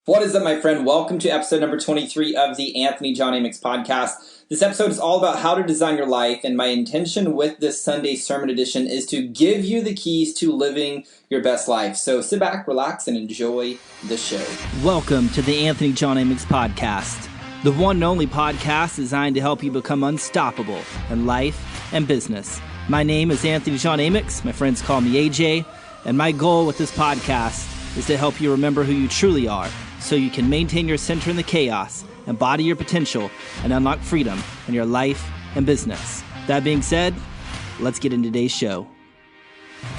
What is up, my friend? Welcome to episode number 23 of the Anthony John Amix podcast. This episode is all about how to design your life, and my intention with this Sunday sermon edition is to give you the keys to living your best life. So sit back, relax, and enjoy the show. Welcome to the Anthony John Amix podcast, the one and only podcast designed to help you become unstoppable in life and business. My name is Anthony John Amix. My friends call me AJ, and my goal with this podcast is to help you remember who you truly are, so you can maintain your center in the chaos, embody your potential, and unlock freedom in your life and business. That being said, let's get into today's show.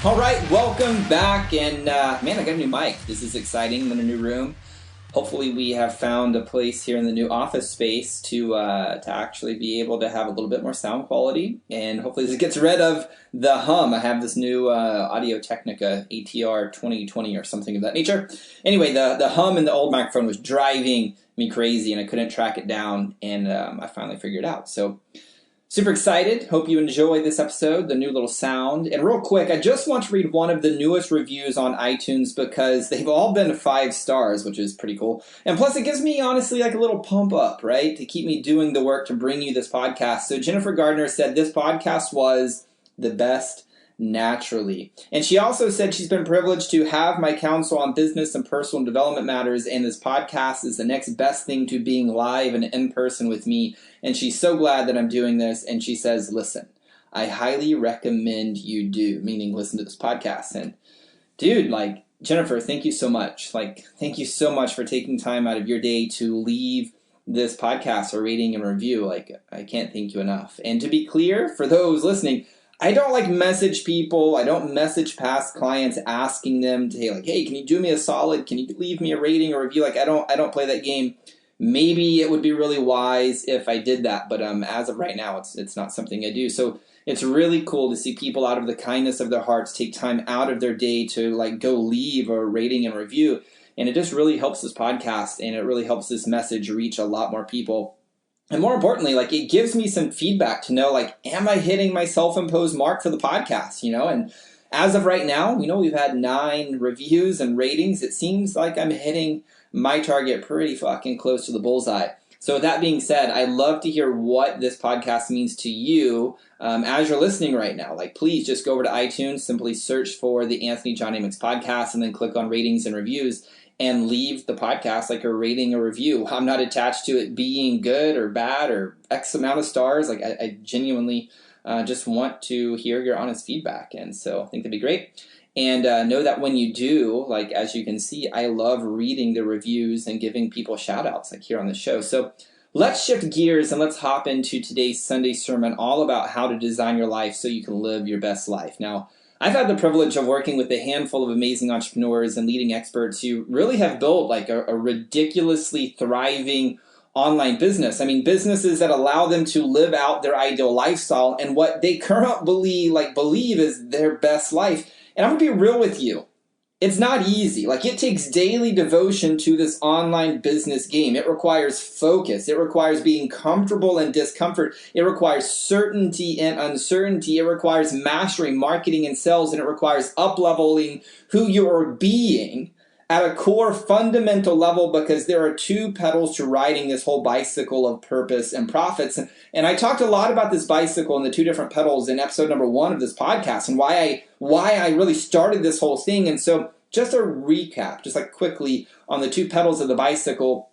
All right, welcome back. And man, I got a new mic. This is exciting. I'm in a new room. Hopefully we have found a place here in the new office space to actually be able to have a little bit more sound quality. And hopefully this gets rid of the hum. I have this new Audio-Technica ATR 2020 or something of that nature. Anyway, the hum in the old microphone was driving me crazy and I couldn't track it down. And I finally figured it out. So super excited. Hope you enjoy this episode, the new little sound. And real quick, I just want to read one of the newest reviews on iTunes because they've all been 5 stars, which is pretty cool. And plus, it gives me, honestly, like a little pump up, right? To keep me doing the work to bring you this podcast. So Jennifer Gardner said this podcast was the best naturally. And she also said she's been privileged to have my counsel on business and personal development matters, and this podcast is the next best thing to being live and in person with me. And she's so glad that I'm doing this. And she says, listen, I highly recommend you do, meaning listen to this podcast. And dude, like, Jennifer, thank you so much. Like, thank you so much for taking time out of your day to leave this podcast a rating and review. Like, I can't thank you enough. And to be clear, for those listening, I don't message people. I don't message past clients asking them to, hey, can you do me a solid? Can you leave me a rating or review? Like, I don't play that game. Maybe it would be really wise if I did that, but as of right now, it's not something I do. So it's really cool to see people out of the kindness of their hearts take time out of their day to go leave a rating and review. And it just really helps this podcast, and it really helps this message reach a lot more people. And more importantly, it gives me some feedback to know, am I hitting my self-imposed mark for the podcast, And as of right now, we've had 9 reviews and ratings. It seems like I'm hitting my target pretty fucking close to the bullseye. So with that being said, I'd love to hear what this podcast means to you as you're listening right now. Please just go over to iTunes, simply search for the Anthony John Amix podcast, and then click on ratings and reviews. And leave the podcast a rating or review. I'm not attached to it being good or bad or X amount of stars. I genuinely just want to hear your honest feedback. And so I think that'd be great. And know that when you do, as you can see, I love reading the reviews and giving people shout outs here on the show. So let's shift gears and let's hop into today's Sunday sermon all about how to design your life so you can live your best life. Now, I've had the privilege of working with a handful of amazing entrepreneurs and leading experts who really have built a ridiculously thriving online business. I mean, businesses that allow them to live out their ideal lifestyle and what they currently believe is their best life. And I'm gonna be real with you. It's not easy. It takes daily devotion to this online business game. It requires focus. It requires being comfortable in discomfort. It requires certainty and uncertainty. It requires mastering marketing and sales, and it requires up-leveling who you are being at a core fundamental level, because there are 2 pedals to riding this whole bicycle of purpose and profits. And I talked a lot about this bicycle and the 2 different pedals in episode number 1 of this podcast and why I really started this whole thing. And so just a recap, just quickly on the 2 pedals of the bicycle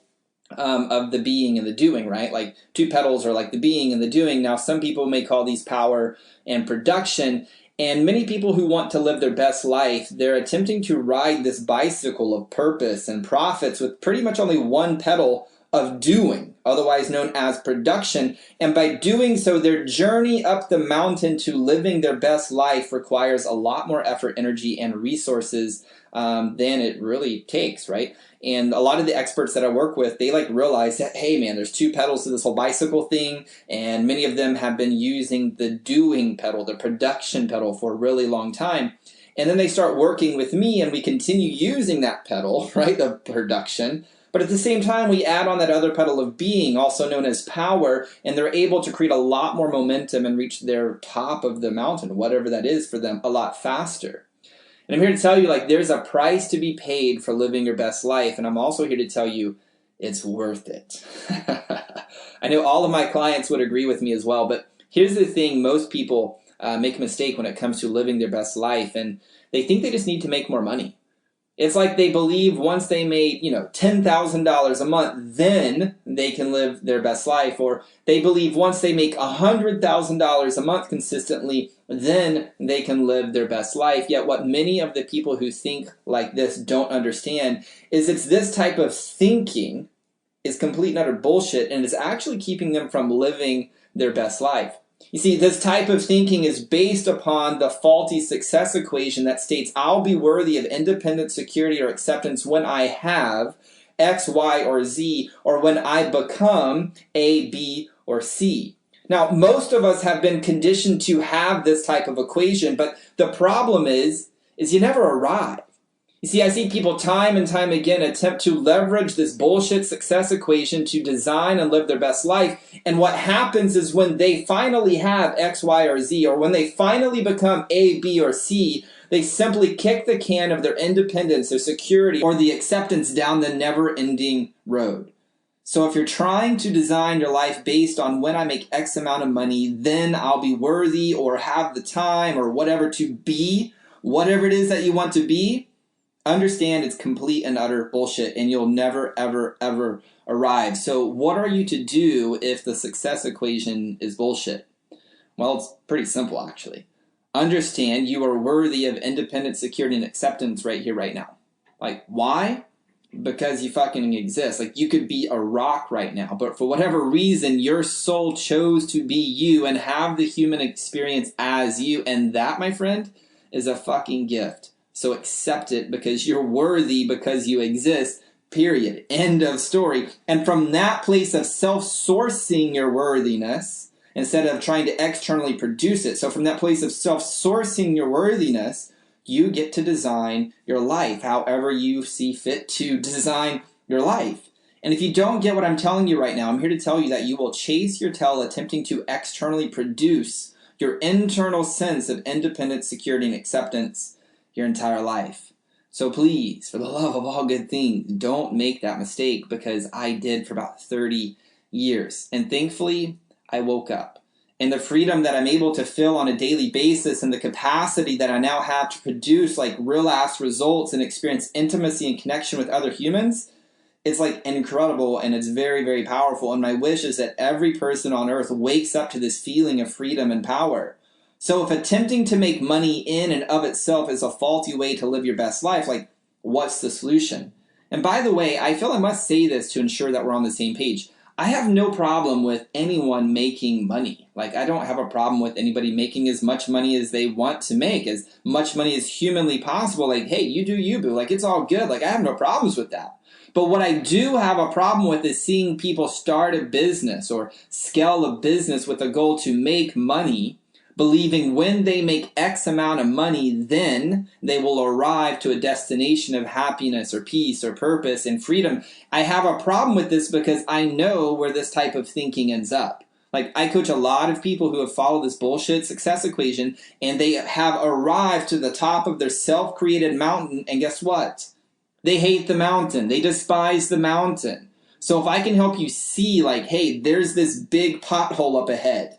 of the being and the doing, right? 2 pedals are the being and the doing. Now, some people may call these power and production. And many people who want to live their best life, they're attempting to ride this bicycle of purpose and profits with pretty much only 1 pedal of doing, otherwise known as production. And by doing so, their journey up the mountain to living their best life requires a lot more effort, energy, and resources than it really takes, right? And a lot of the experts that I work with, they realize that, hey man, there's 2 pedals to this whole bicycle thing, and many of them have been using the doing pedal, the production pedal, for a really long time. And then they start working with me and we continue using that pedal, right, the production. But at the same time, we add on that other pedal of being, also known as power, and they're able to create a lot more momentum and reach their top of the mountain, whatever that is for them, a lot faster. And I'm here to tell you, like, there's a price to be paid for living your best life. And I'm also here to tell you it's worth it. I know all of my clients would agree with me as well, but here's the thing. Most people make a mistake when it comes to living their best life, and they think they just need to make more money. It's like they believe once they made, $10,000 a month, then they can live their best life. Or they believe once they make $100,000 a month consistently, then they can live their best life. Yet what many of the people who think like this don't understand is it's this type of thinking is complete and utter bullshit, and is actually keeping them from living their best life. You see, this type of thinking is based upon the faulty success equation that states I'll be worthy of independent security or acceptance when I have X, Y, or Z, or when I become A, B, or C. Now, most of us have been conditioned to have this type of equation, but the problem is you never arrive. You see, I see people time and time again attempt to leverage this bullshit success equation to design and live their best life. And what happens is when they finally have X, Y, or Z, or when they finally become A, B, or C, they simply kick the can of their independence, their security, or the acceptance down the never-ending road. So if you're trying to design your life based on when I make X amount of money, then I'll be worthy or have the time or whatever to be, whatever it is that you want to be, understand it's complete and utter bullshit, and you'll never, ever, ever arrive. So what are you to do if the success equation is bullshit? Well, it's pretty simple, actually. Understand you are worthy of independent security and acceptance right here, right now. Like, why? Because you fucking exist. Like, you could be a rock right now, but for whatever reason, your soul chose to be you and have the human experience as you, and that, my friend, is a fucking gift. So accept it because you're worthy, because you exist, period. End of story. And from that place of self-sourcing your worthiness, instead of trying to externally produce it, so from that place of self-sourcing your worthiness, you get to design your life however you see fit to design your life. And if you don't get what I'm telling you right now, I'm here to tell you that you will chase your tail attempting to externally produce your internal sense of independent security and acceptance your entire life. So please, for the love of all good things, don't make that mistake, because I did for about 30 years. And thankfully, I woke up. And the freedom that I'm able to feel on a daily basis, and the capacity that I now have to produce like real ass results and experience intimacy and connection with other humans, it's like incredible, and it's very, very powerful. And my wish is that every person on earth wakes up to this feeling of freedom and power. So if attempting to make money in and of itself is a faulty way to live your best life, like, what's the solution? And by the way, I feel I must say this to ensure that we're on the same page. I have no problem with anyone making money. Like, I don't have a problem with anybody making as much money as they want to make, as much money as humanly possible. Like, hey, you do you, boo. Like, it's all good. Like, I have no problems with that. But what I do have a problem with is seeing people start a business or scale a business with a goal to make money, believing when they make X amount of money, then they will arrive to a destination of happiness or peace or purpose and freedom. I have a problem with this because I know where this type of thinking ends up. Like, I coach a lot of people who have followed this bullshit success equation, and they have arrived to the top of their self-created mountain, and guess what? They hate the mountain. They despise the mountain. So if I can help you see, like, hey, there's this big pothole up ahead,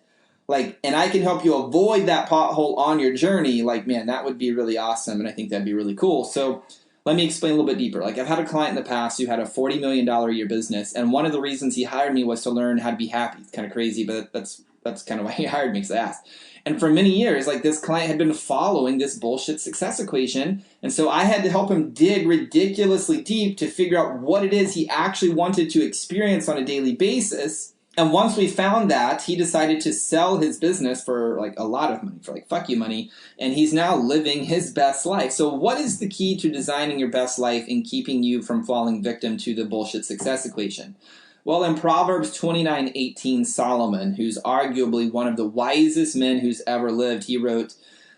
like, and I can help you avoid that pothole on your journey, like, man, that would be really awesome, and I think that'd be really cool. So let me explain a little bit deeper. Like, I've had a client in the past who had a $40 million a year business, and one of the reasons he hired me was to learn how to be happy. It's kind of crazy, but that's kind of why he hired me, because I asked. And for many years, like, this client had been following this bullshit success equation, and so I had to help him dig ridiculously deep to figure out what it is he actually wanted to experience on a daily basis. And once we found that, he decided to sell his business for like a lot of money, for like fuck you money, and he's now living his best life. So what is the key to designing your best life and keeping you from falling victim to the bullshit success equation? Well, in Proverbs 29:18, Solomon, who's arguably one of the wisest men who's ever lived, he wrote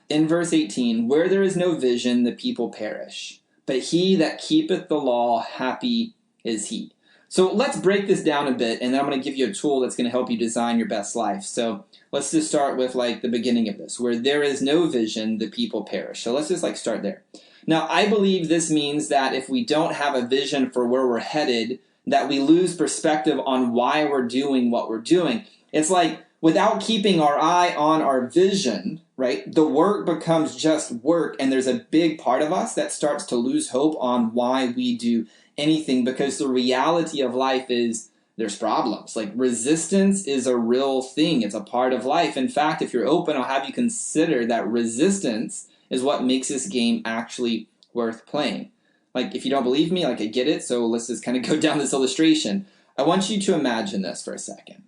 in verse 18, "Where there is no vision, the people perish, but he that keepeth the law, happy is he." So let's break this down a bit, and then I'm going to give you a tool that's going to help you design your best life. So let's just start with like the beginning of this. Where there is no vision, the people perish. So let's just like start there. Now, I believe this means that if we don't have a vision for where we're headed, that we lose perspective on why we're doing what we're doing. It's like without keeping our eye on our vision, right, the work becomes just work, and there's a big part of us that starts to lose hope on why we do anything, because the reality of life is there's problems. Like resistance is a real thing. It's a part of life. In fact, if you're open, I'll have you consider that resistance is what makes this game actually worth playing. Like if you don't believe me, like I get it. So let's just kind of go down this illustration. I want you to imagine this for a second.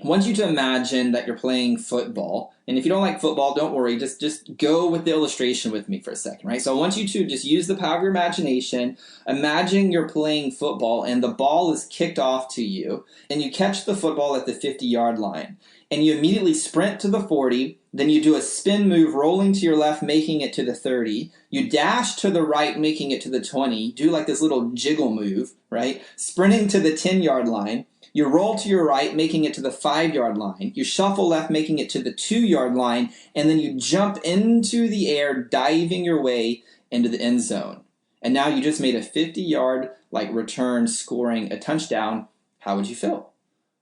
I want you to imagine that you're playing football. And if you don't like football, don't worry. Just go with the illustration with me for a second, right? So I want you to just use the power of your imagination. Imagine you're playing football and the ball is kicked off to you. And you catch the football at the 50-yard line. And you immediately sprint to the 40. Then you do a spin move, rolling to your left, making it to the 30. You dash to the right, making it to the 20. Do like this little jiggle move, right? Sprinting to the 10-yard line. You roll to your right, making it to the 5-yard line. You shuffle left, making it to the 2-yard line. And then you jump into the air, diving your way into the end zone. And now you just made a 50-yard like return, scoring a touchdown. How would you feel?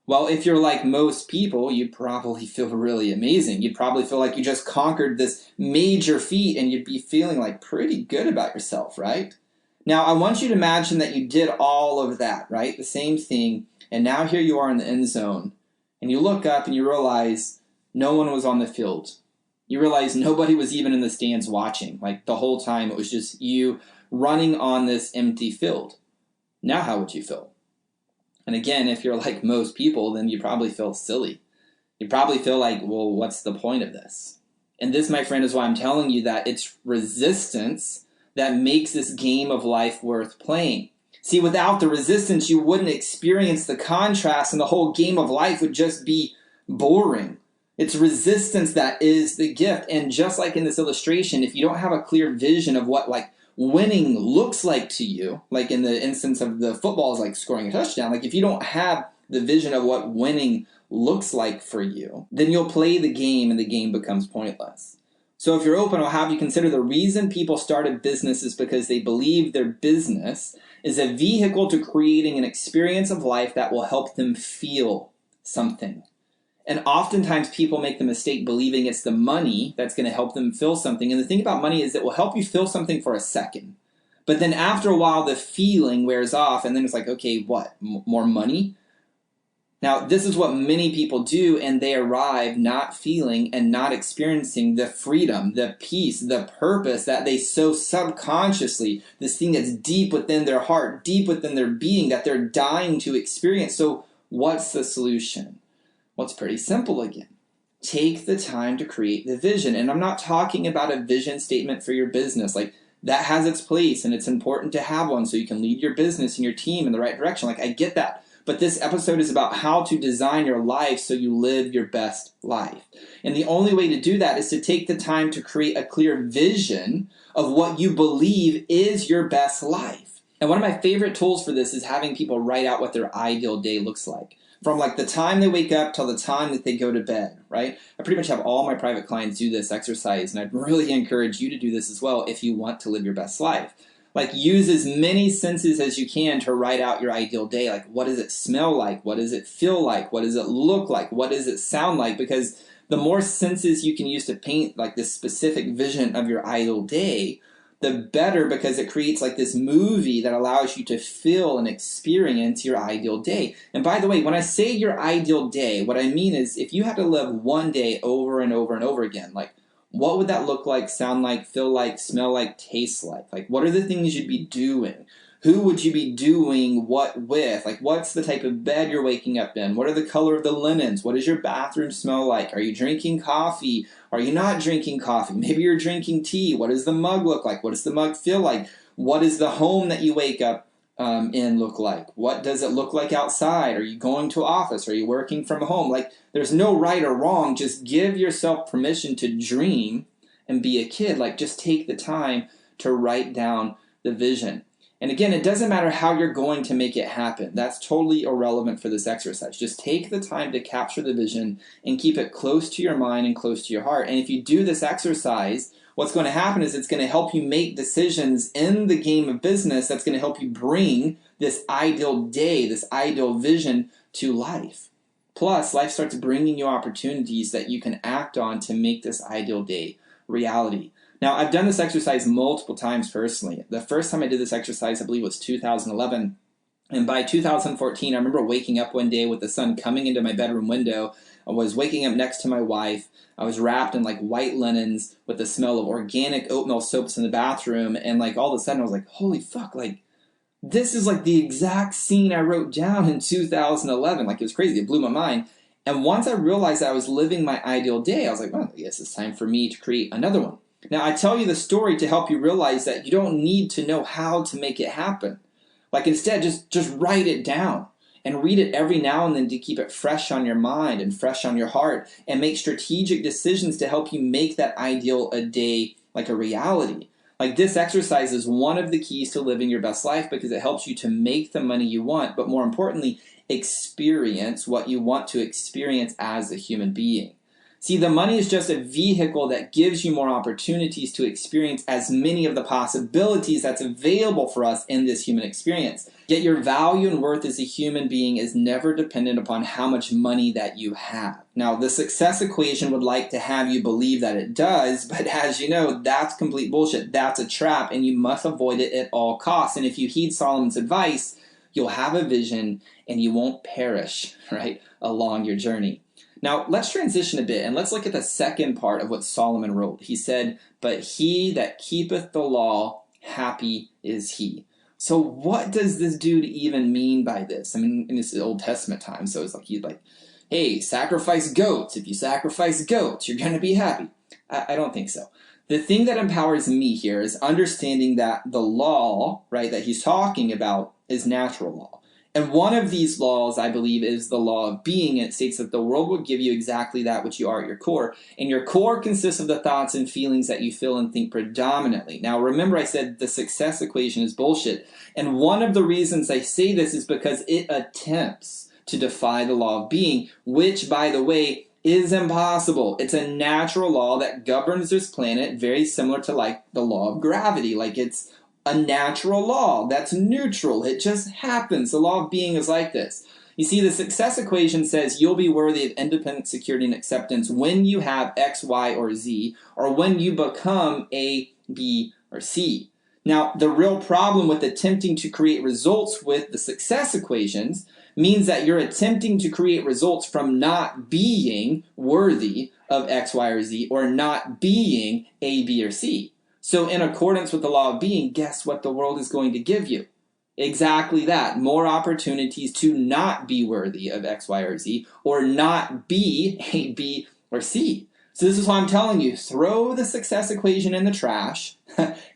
Well, if you're like most people, you'd probably feel really amazing. You'd probably feel like you just conquered this major feat, and you'd be feeling like pretty good about yourself, right? Now, I want you to imagine that you did all of that, right? The same thing. And now here you are in the end zone, and you look up and you realize no one was on the field. You realize nobody was even in the stands watching. Like the whole time it was just you running on this empty field. Now how would you feel? And again, if you're like most people, then you probably feel silly. You probably feel like, well, what's the point of this? And this, my friend, is why I'm telling you that it's resistance that makes this game of life worth playing. See, without the resistance, you wouldn't experience the contrast, and the whole game of life would just be boring. It's resistance that is the gift. And just like in this illustration, if you don't have a clear vision of what like winning looks like to you, like in the instance of the football is like scoring a touchdown, like if you don't have the vision of what winning looks like for you, then you'll play the game and the game becomes pointless. So if you're open, I'll have you consider the reason people started business is because they believe their business is a vehicle to creating an experience of life that will help them feel something. And oftentimes people make the mistake believing it's the money that's going to help them feel something. And the thing about money is it will help you feel something for a second. But then after a while, the feeling wears off, and then it's like, okay, what? More money? Now, this is what many people do, and they arrive not feeling and not experiencing the freedom, the peace, the purpose that they so subconsciously, this thing that's deep within their heart, deep within their being, that they're dying to experience. So what's the solution? Well, it's pretty simple again. Take the time to create the vision. And I'm not talking about a vision statement for your business. Like that has its place, and it's important to have one so you can lead your business and your team in the right direction. Like I get that. But this episode is about how to design your life so you live your best life. And the only way to do that is to take the time to create a clear vision of what you believe is your best life. And one of my favorite tools for this is having people write out what their ideal day looks like. From like the time they wake up till the time that they go to bed, right? I pretty much have all my private clients do this exercise, and I'd really encourage you to do this as well if you want to live your best life. Like use as many senses as you can to write out your ideal day. Like what does it smell like? What does it feel like? What does it look like? What does it sound like? Because the more senses you can use to paint like this specific vision of your ideal day, the better, because it creates like this movie that allows you to feel and experience your ideal day. And by the way, when I say your ideal day, what I mean is if you had to live one day over and over and over again, like what would that look like, sound like, feel like, smell like, taste like? Like what are the things you'd be doing? Who would you be doing what with? Like what's the type of bed you're waking up in? What are the color of the linens? What does your bathroom smell like? Are you drinking coffee? Are you not drinking coffee? Maybe you're drinking tea. What does the mug look like? What does the mug feel like? What does the home that you wake up in look like? What does it look like outside? Are you going to office? Are you working from home? Like there's no right or wrong. Just give yourself permission to dream and be a kid. Like just take the time to write down the vision. And again, it doesn't matter how you're going to make it happen. That's totally irrelevant for this exercise. Just take the time to capture the vision and keep it close to your mind and close to your heart. And if you do this exercise, what's going to happen is it's going to help you make decisions in the game of business that's going to help you bring this ideal day, this ideal vision to life. Plus, life starts bringing you opportunities that you can act on to make this ideal day reality. Now, I've done this exercise multiple times personally. The first time I did this exercise, I believe, was 2011. And by 2014, I remember waking up one day with the sun coming into my bedroom window. I was waking up next to my wife. I was wrapped in like white linens with the smell of organic oatmeal soaps in the bathroom. And like all of a sudden I was like, holy fuck, like this is like the exact scene I wrote down in 2011. Like it was crazy. It blew my mind. And once I realized I was living my ideal day, I was like, well, I guess it's time for me to create another one. Now, I tell you the story to help you realize that you don't need to know how to make it happen. Like instead, just write it down and read it every now and then to keep it fresh on your mind and fresh on your heart and make strategic decisions to help you make that ideal a day like a reality. Like this exercise is one of the keys to living your best life because it helps you to make the money you want, but more importantly, experience what you want to experience as a human being. See, the money is just a vehicle that gives you more opportunities to experience as many of the possibilities that's available for us in this human experience. Yet your value and worth as a human being is never dependent upon how much money that you have. Now, the success equation would like to have you believe that it does, but as you know, that's complete bullshit. That's a trap, and you must avoid it at all costs. And if you heed Solomon's advice, you'll have a vision and you won't perish, right, along your journey. Now, let's transition a bit and let's look at the second part of what Solomon wrote. He said, but he that keepeth the law, happy is he. So what does this dude even mean by this? I mean, in this Old Testament time, so it's like he's like, hey, sacrifice goats. If you sacrifice goats, you're going to be happy. I don't think so. The thing that empowers me here is understanding that the law, right, that he's talking about is natural law. And one of these laws, I believe, is the law of being. And it states that the world will give you exactly that which you are at your core. And your core consists of the thoughts and feelings that you feel and think predominantly. Now, remember I said the success equation is bullshit. And one of the reasons I say this is because it attempts to defy the law of being, which, by the way, is impossible. It's a natural law that governs this planet, very similar to like the law of gravity. Like it's a natural law that's neutral. It just happens. The law of being is like this. You see, the success equation says you'll be worthy of independent security and acceptance when you have X, Y, or Z, or when you become A, B, or C. Now, the real problem with attempting to create results with the success equations means that you're attempting to create results from not being worthy of X, Y, or Z, or not being A, B, or C. So in accordance with the law of being, guess what the world is going to give you? Exactly that. More opportunities to not be worthy of X, Y, or Z, or not be A, B, or C. So this is why I'm telling you, throw the success equation in the trash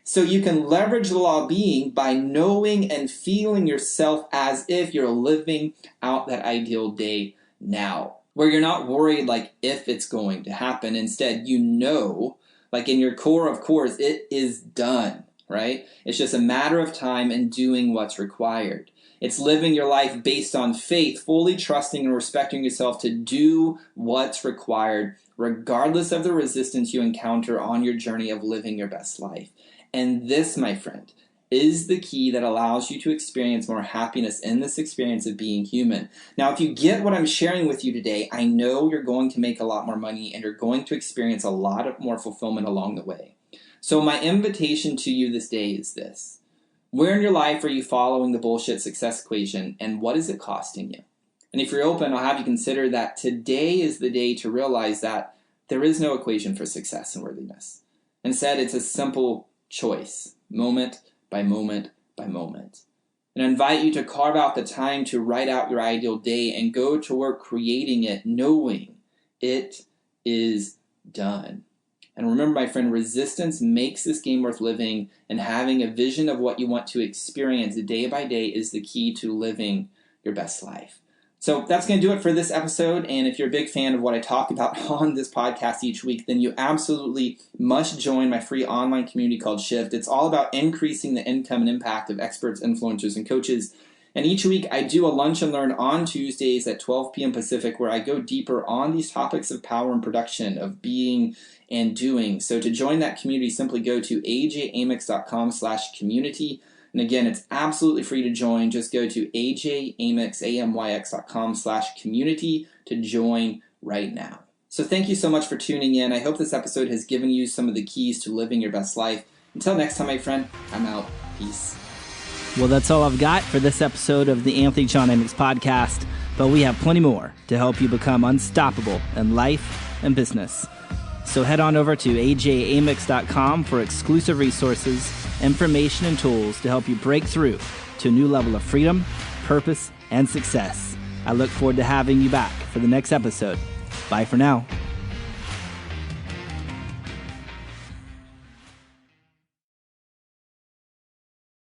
so you can leverage the law of being by knowing and feeling yourself as if you're living out that ideal day now, where you're not worried like if it's going to happen. Instead, you know, like in your core of cores, it is done, right? It's just a matter of time and doing what's required. It's living your life based on faith, fully trusting and respecting yourself to do what's required, regardless of the resistance you encounter on your journey of living your best life. And this, my friend, is the key that allows you to experience more happiness in this experience of being human. Now, if you get what I'm sharing with you today, I know you're going to make a lot more money and you're going to experience a lot of more fulfillment along the way. So my invitation to you this day is this. Where in your life are you following the bullshit success equation, and what is it costing you? And if you're open, I'll have you consider that today is the day to realize that there is no equation for success and worthiness. Instead, it's a simple choice, moment by moment by moment. And I invite you to carve out the time to write out your ideal day and go to work creating it, knowing it is done. And remember, my friend, resistance makes this game worth living, and having a vision of what you want to experience day by day is the key to living your best life. So that's going to do it for this episode. And if you're a big fan of what I talk about on this podcast each week, then you absolutely must join my free online community called Shift. It's all about increasing the income and impact of experts, influencers, and coaches. And each week I do a lunch and learn on Tuesdays at 12 p.m. Pacific, where I go deeper on these topics of power and production, of being and doing. So to join that community, simply go to ajamyx.com/community. And again, it's absolutely free to join. Just go to ajamyx.com/community to join right now. So thank you so much for tuning in. I hope this episode has given you some of the keys to living your best life. Until next time, my friend, I'm out. Peace. Well, that's all I've got for this episode of the Anthony John Amyx podcast, but we have plenty more to help you become unstoppable in life and business. So head on over to ajamyx.com for exclusive resources, information, and tools to help you break through to a new level of freedom, purpose, and success. I look forward to having you back for the next episode. Bye for now.